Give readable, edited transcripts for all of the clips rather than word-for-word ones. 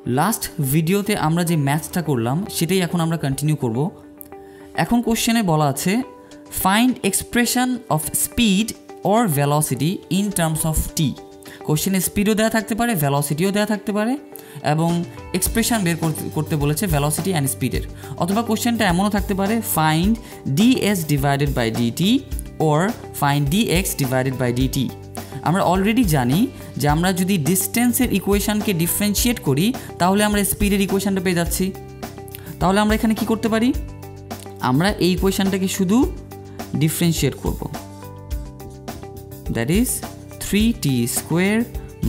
Last ভিডিওতে আমরা যে ম্যাথসটা করলাম সেটাই এখন আমরা কন্টিনিউ করব। এখন কোশ্চেনে বলা আছে find expression of speed or velocity in terms of T. কোশ্চেনে স্পিডও দেওয়া থাকতে পারে, ভেলোসিটিও দেওয়া থাকতে পারে, এবং এক্সপ্রেশন বের করতে বলেছে ভেলোসিটি অ্যান্ড স্পিডের। অথবা কোশ্চেনটা এমনও থাকতে পারে find DS divided by DT or find DX divided by DT. আমরা অলরেডি জানি যে আমরা যদি ডিস্টেন্সের ইকুয়েশানকে ডিফারেন্সিয়েট করি তাহলে আমরা স্পিডের ইকুয়েশানটা পেয়ে যাচ্ছি। তাহলে আমরা এখানে কি করতে পারি, আমরা এই ইকুয়েশানটাকে শুধু ডিফারেন্সিয়েট করব। That is 3t square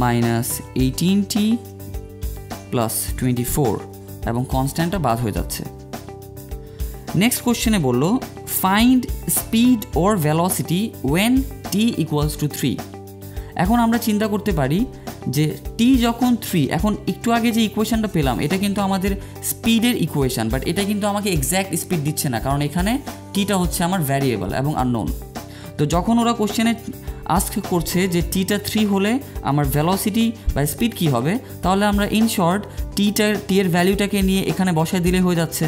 minus 18t plus 24 এবং কনস্ট্যান্টটা বাদ হয়ে যাচ্ছে। নেক্সট কোশ্চেনে বলল find speed or velocity when t equals to 3। এখন আমরা চিন্তা করতে পারি যে t যখন 3, এখন একটু আগে যে ইকুয়েশানটা পেলাম এটা কিন্তু আমাদের স্পিডের ইকুয়েশান, বাট এটা কিন্তু আমাকে এক্স্যাক্ট স্পিড দিচ্ছে না, কারণ এখানে টিটা হচ্ছে আমার ভ্যারিয়েবল এবং আননোন। তো যখন ওরা কোশ্চেনে আস্ক করছে যে টিটা 3 হলে আমার ভেলোসিটি বা স্পিড কী হবে, তাহলে আমরা ইন শর্ট টি এর ভ্যালুটাকে নিয়ে এখানে বসায় দিলে হয়ে যাচ্ছে।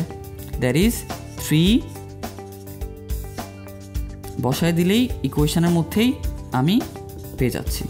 দ্যাট ইজ 3 বসায় দিলেই ইকুয়েশানের মধ্যেই আমি পেয়ে যাচ্ছি।